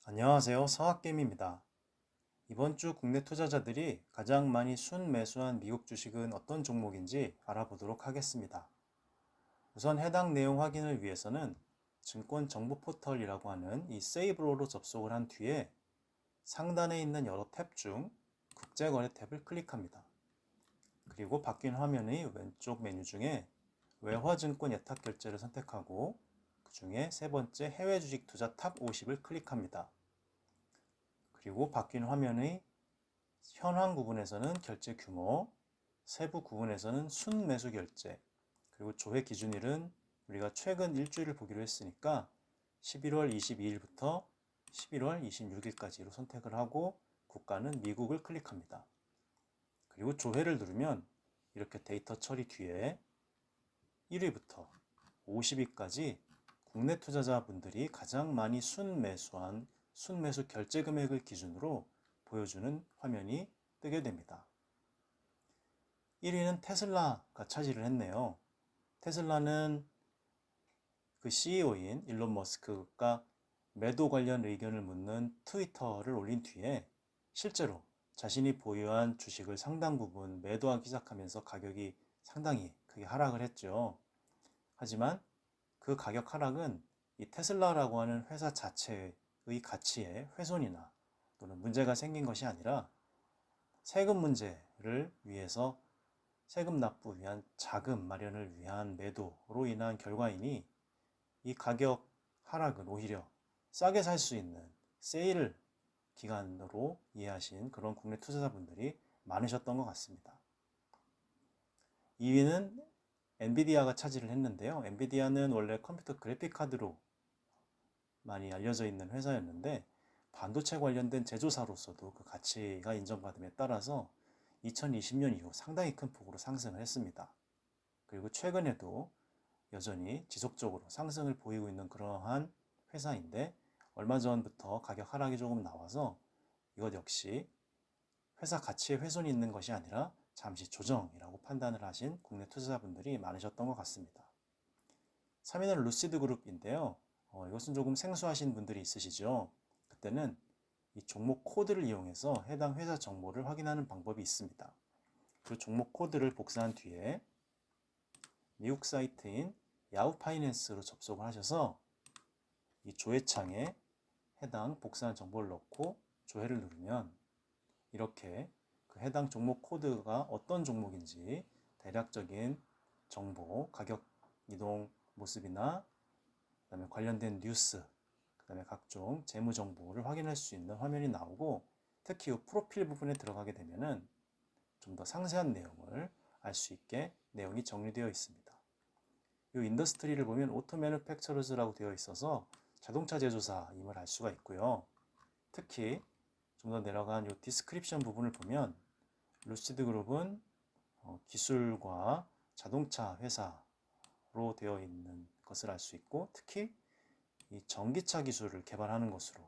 안녕하세요. 서학겜입니다. 이번 주 국내 투자자들이 가장 많이 순매수한 미국 주식은 어떤 종목인지 알아보도록 하겠습니다. 우선 해당 내용 확인을 위해서는 증권 정보 포털이라고 하는 이 세이브로로 접속을 한 뒤에 상단에 있는 여러 탭 중 국제거래 탭을 클릭합니다. 그리고 바뀐 화면의 왼쪽 메뉴 중에 외화증권 예탁 결제를 선택하고 그 중에 세 번째 해외 주식 투자 탑 50을 클릭합니다. 그리고 바뀐 화면의 현황 구분에서는 결제 규모, 세부 구분에서는 순매수 결제, 그리고 조회 기준일은 우리가 최근 일주일을 보기로 했으니까 11월 22일부터 11월 26일까지로 선택을 하고 국가는 미국을 클릭합니다. 그리고 조회를 누르면 이렇게 데이터 처리 뒤에 1위부터 50위까지 국내 투자자분들이 가장 많이 순매수한 순매수 결제 금액을 기준으로 보여주는 화면이 뜨게 됩니다. 1위는 테슬라가 차지를 했네요. 테슬라는 그 CEO인 일론 머스크가 매도 관련 의견을 묻는 트위터를 올린 뒤에 실제로 자신이 보유한 주식을 상당 부분 매도하기 시작하면서 가격이 상당히 크게 하락을 했죠. 하지만 그 가격 하락은 이 테슬라라고 하는 회사 자체의 가치에 훼손이나 또는 문제가 생긴 것이 아니라 세금 문제를 위해서 세금 납부 위한 자금 마련을 위한 매도로 인한 결과이니 이 가격 하락은 오히려 싸게 살 수 있는 세일 기간으로 이해하신 그런 국내 투자자분들이 많으셨던 것 같습니다. 2위는 엔비디아가 차지를 했는데요. 엔비디아는 원래 컴퓨터 그래픽 카드로 많이 알려져 있는 회사였는데 반도체 관련된 제조사로서도 그 가치가 인정받음에 따라서 2020년 이후 상당히 큰 폭으로 상승을 했습니다. 그리고 최근에도 여전히 지속적으로 상승을 보이고 있는 그러한 회사인데 얼마 전부터 가격 하락이 조금 나와서 이것 역시 회사 가치에 훼손이 있는 것이 아니라 잠시 조정이라고 판단을 하신 국내 투자자분들이 많으셨던 것 같습니다. 3위는 루시드 그룹인데요. 이것은 조금 생소하신 분들이 있으시죠. 그때는 이 종목 코드를 이용해서 해당 회사 정보를 확인하는 방법이 있습니다. 그 종목 코드를 복사한 뒤에 미국 사이트인 야후 파이낸스로 접속을 하셔서 이 조회창에 해당 복사한 정보를 넣고 조회를 누르면 이렇게 그 해당 종목 코드가 어떤 종목인지 대략적인 정보, 가격 이동 모습이나 그다음에 관련된 뉴스, 그다음에 각종 재무 정보를 확인할 수 있는 화면이 나오고 특히 이 프로필 부분에 들어가게 되면은 좀 더 상세한 내용을 알 수 있게 내용이 정리되어 있습니다. 이 인더스트리를 보면 오토 매뉴팩처러즈라고 되어 있어서 자동차 제조사임을 알 수가 있고요. 특히 좀 더 내려간 이 디스크립션 부분을 보면 루시드 그룹은 기술과 자동차 회사로 되어 있는 것을 알 수 있고 특히 이 전기차 기술을 개발하는 것으로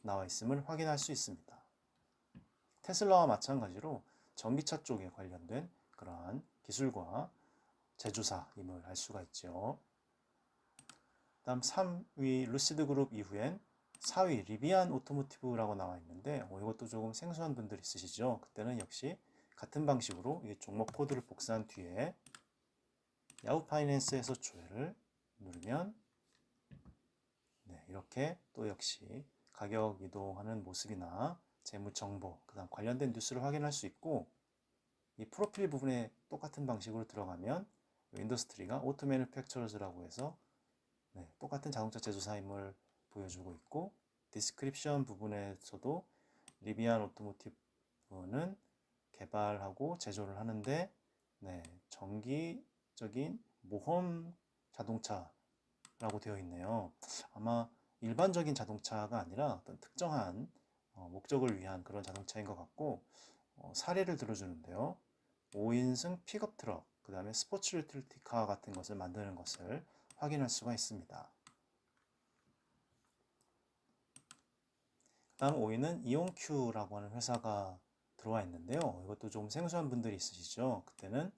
나와 있음을 확인할 수 있습니다. 테슬라와 마찬가지로 전기차 쪽에 관련된 그러한 기술과 제조사임을 알 수가 있죠. 다음 3위 루시드 그룹 이후엔 4위 리비안 오토모티브라고 나와 있는데 이것도 조금 생소한 분들 있으시죠. 그때는 역시 같은 방식으로 이 종목 코드를 복사한 뒤에 야후 파이낸스에서 조회를 누르면 이렇게 또 역시 가격 이동하는 모습이나 재무 정보, 그다음 관련된 뉴스를 확인할 수 있고 이 프로필 부분에 똑같은 방식으로 들어가면 인더스트리가 오토 매뉴팩처러즈라고 해서 똑같은 자동차 제조사임을 보여주고 있고 디스크립션 부분에서도 리비안 오토모티브는 개발하고 제조를 하는데 정기적인 모험 자동차라고 되어 있네요. 아마 일반적인 자동차가 아니라 어떤 특정한 목적을 위한 그런 자동차인 것 같고 사례를 들어주는데요. 5인승 픽업 트럭, 그 다음에 스포츠 유틸리티카 같은 것을 만드는 것을 확인할 수가 있습니다. 다음 5위는 이온큐라고 하는 회사가 들어와 있는데요. 이것도 좀 생소한 분들이 있으시죠. 그때는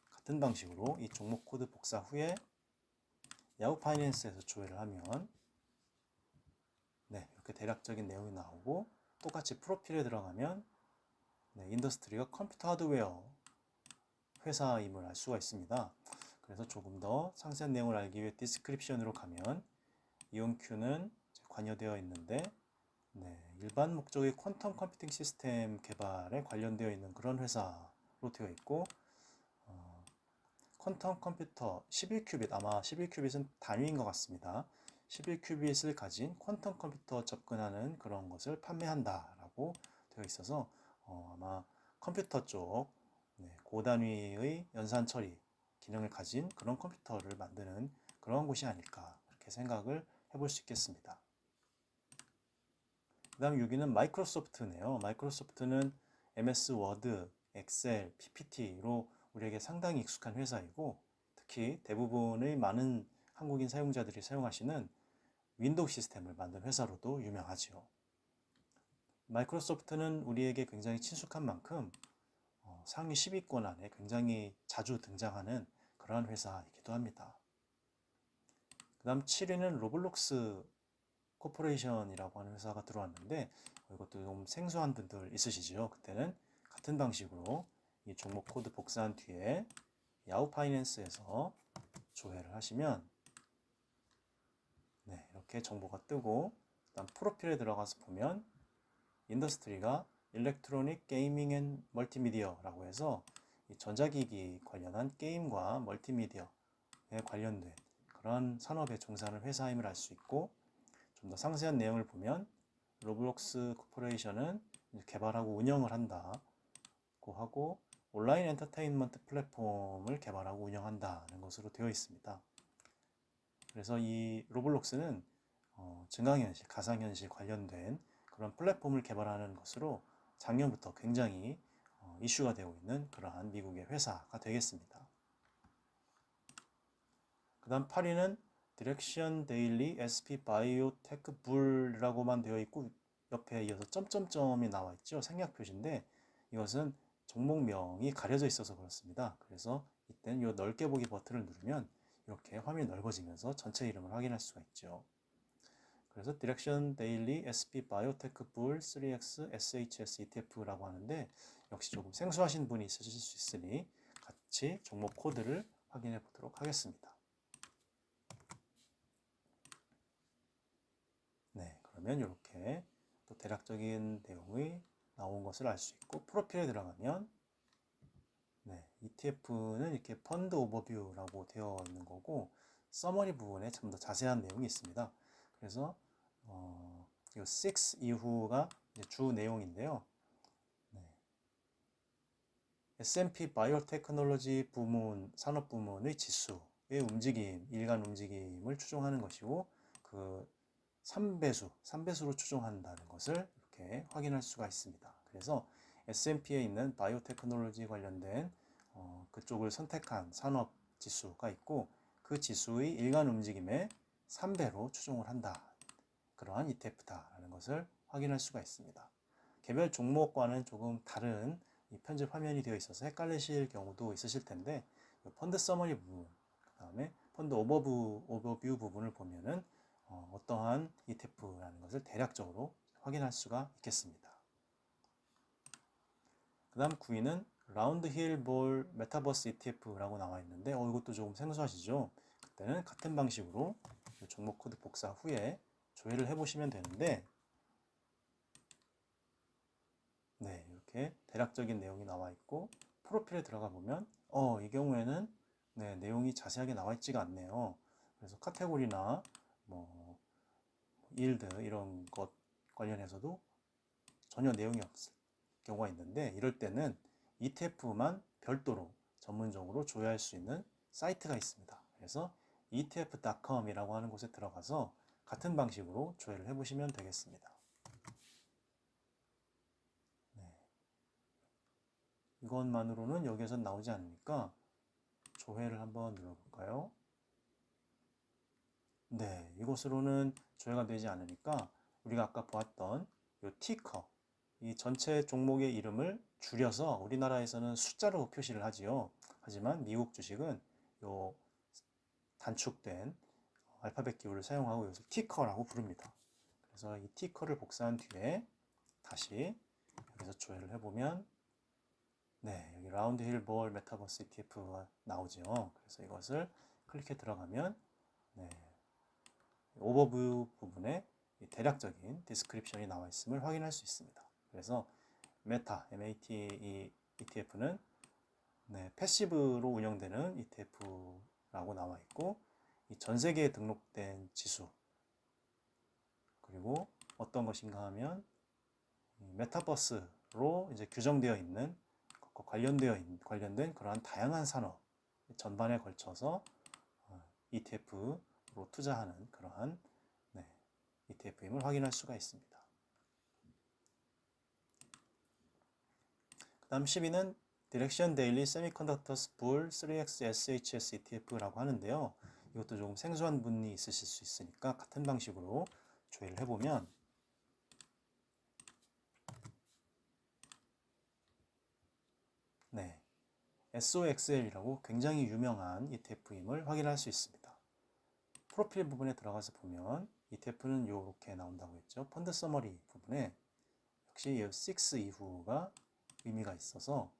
같은 방식으로 이 종목 코드 복사 후에 야후 파이낸스에서 조회를 하면 대략적인 내용이 나오고, 똑같이 프로필에 들어가면 인더스트리가 컴퓨터 하드웨어 회사임을 알 수가 있습니다. 그래서 조금 더 상세한 내용을 알기 위해 디스크립션으로 가면 이온큐는 관여되어 있는데 일반 목적의 퀀텀 컴퓨팅 시스템 개발에 관련되어 있는 그런 회사로 되어 있고, 퀀텀 컴퓨터 11큐빗, 아마 11큐빗은 단위인 것 같습니다. 11큐빗을 가진 퀀텀 컴퓨터 접근하는 그런 것을 판매한다라고 되어 있어서 아마 컴퓨터 쪽 고단위의 연산 처리 기능을 가진 그런 컴퓨터를 만드는 그런 곳이 아닐까, 이렇게 생각을 해볼 수 있겠습니다. 그 다음 6위는 마이크로소프트네요. 마이크로소프트는 MS 워드, 엑셀, PPT로 우리에게 상당히 익숙한 회사이고, 특히 대부분의 많은 한국인 사용자들이 사용하시는 윈도우 시스템을 만든 회사로도 유명하지요. 마이크로소프트는 우리에게 굉장히 친숙한 만큼 상위 10위권 안에 굉장히 자주 등장하는 그러한 회사이기도 합니다. 그 다음 7위는 로블록스 코퍼레이션이라고 하는 회사가 들어왔는데, 이것도 좀 생소한 분들 있으시죠? 그때는 같은 방식으로 이 종목 코드 복사한 뒤에 야후 파이낸스에서 조회를 하시면 이렇게 정보가 뜨고, 그다음 프로필에 들어가서 보면 인더스트리가 일렉트로닉 게이밍 앤 멀티미디어라고 해서 이 전자기기 관련한 게임과 멀티미디어에 관련된 그런 산업에 종사하는 회사임을 알 수 있고, 좀 더 상세한 내용을 보면 로블록스 코퍼레이션은 개발하고 운영을 한다고 하고, 온라인 엔터테인먼트 플랫폼을 개발하고 운영한다는 것으로 되어 있습니다. 그래서 이 로블록스는 증강현실, 가상현실 관련된 그런 플랫폼을 개발하는 것으로 작년부터 굉장히 이슈가 되고 있는 그러한 미국의 회사가 되겠습니다. 그 다음 8위는 디렉션 데일리 SP 바이오테크 불이라고만 되어 있고, 옆에 이어서 점점점이 나와 있죠. 생략 표시인데 이것은 종목명이 가려져 있어서 그렇습니다. 그래서 이때는 이 넓게 보기 버튼을 누르면 이렇게 화면이 넓어지면서 전체 이름을 확인할 수가 있죠. 그래서 디렉션 데일리 SP 바이오테크 불 3X SHS ETF라고 하는데, 역시 조금 생소하신 분이 있으실 수 있으니 같이 종목 코드를 확인해 보도록 하겠습니다. 그러면 이렇게 또 대략적인 내용이 나온 것을 알 수 있고, 프로필에 들어가면 ETF는 이렇게 펀드 오버뷰라고 되어 있는 거고, 서머리 부분에 좀 더 자세한 내용이 있습니다. 그래서 이 6 이후가 주 내용인데요. S&P 바이오테크놀로지 부문, 산업 부문의 지수의 움직임, 일간 움직임을 추종하는 것이고, 그 3배수로 추종한다는 것을 이렇게 확인할 수가 있습니다. 그래서 S&P에 있는 바이오테크놀로지 관련된 그쪽을 선택한 산업 지수가 있고, 그 지수의 일간 움직임에 3배로 추종을 한다. 그러한 ETF다라는 것을 확인할 수가 있습니다. 개별 종목과는 조금 다른 이 편집 화면이 되어 있어서 헷갈리실 경우도 있으실 텐데, 펀드 서머리 부분, 그 다음에 펀드 오버뷰 부분을 보면은 어떠한 ETF라는 것을 대략적으로 확인할 수가 있겠습니다. 그 다음 9위는 라운드 힐 볼 메타버스 ETF라고 나와 있는데, 이것도 조금 생소하시죠? 그때는 같은 방식으로 종목 코드 복사 후에 조회를 해보시면 되는데, 이렇게 대략적인 내용이 나와 있고, 프로필에 들어가 보면 이 경우에는 내용이 자세하게 나와 있지가 않네요. 그래서 카테고리나 뭐 일드 이런 것 관련해서도 전혀 내용이 없을 경우가 있는데, 이럴 때는 ETF만 별도로 전문적으로 조회할 수 있는 사이트가 있습니다. 그래서 etf.com이라고 하는 곳에 들어가서 같은 방식으로 조회를 해보시면 되겠습니다. 이것만으로는 여기에서 나오지 않으니까 조회를 한번 눌러볼까요? 이것으로는 조회가 되지 않으니까 우리가 아까 보았던 이 티커, 이 전체 종목의 이름을 줄여서 우리나라에서는 숫자로 표시를 하지요. 하지만 미국 주식은 이 단축된 알파벳 기호를 사용하고 이것을 티커라고 부릅니다. 그래서 이 티커를 복사한 뒤에 다시 여기서 조회를 해보면 네, 여기 라운드 힐 볼 메타버스 ETF가 나오죠. 그래서 이것을 클릭해 들어가면 네, 오버뷰 부분에 대략적인 디스크립션이 나와 있음을 확인할 수 있습니다. 그래서 메타, MAT ETF는 네, 패시브로 운영되는 ETF라고 나와 있고 전 세계에 등록된 지수 그리고 어떤 것인가 하면 메타버스로 이제 규정되어 있는 것과 관련된 그러한 다양한 산업 전반에 걸쳐서 ETF로 투자하는 그러한 네, ETF임을 확인할 수가 있습니다. 그 다음 12는 Direction Daily Semiconductors Bull 3X SHS ETF라고 하는데요. 이것도 조금 생소한 분이 있으실 수 있으니까 같은 방식으로 조회를 해보면 네, SOXL이라고 굉장히 유명한 ETF임을 확인할 수 있습니다. 프로필 부분에 들어가서 보면 ETF는 이렇게 나온다고 했죠. 펀드 서머리 부분에 역시 6 이후가 의미가 있어서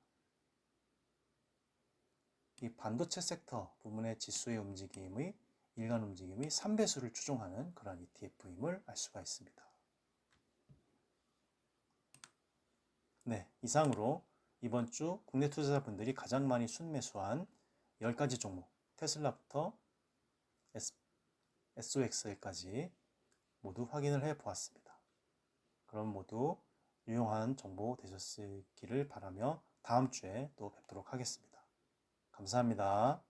이 반도체 섹터 부분의 지수의 움직임의 일간 움직임의 3배수를 추종하는 그런 ETF임을 알 수가 있습니다. 네, 이상으로 이번 주 국내 투자자분들이 가장 많이 순매수한 10가지 종목, 테슬라부터 SOXL까지 모두 확인을 해 보았습니다. 그럼 모두 유용한 정보 되셨기를 바라며 다음 주에 또 뵙도록 하겠습니다. 감사합니다.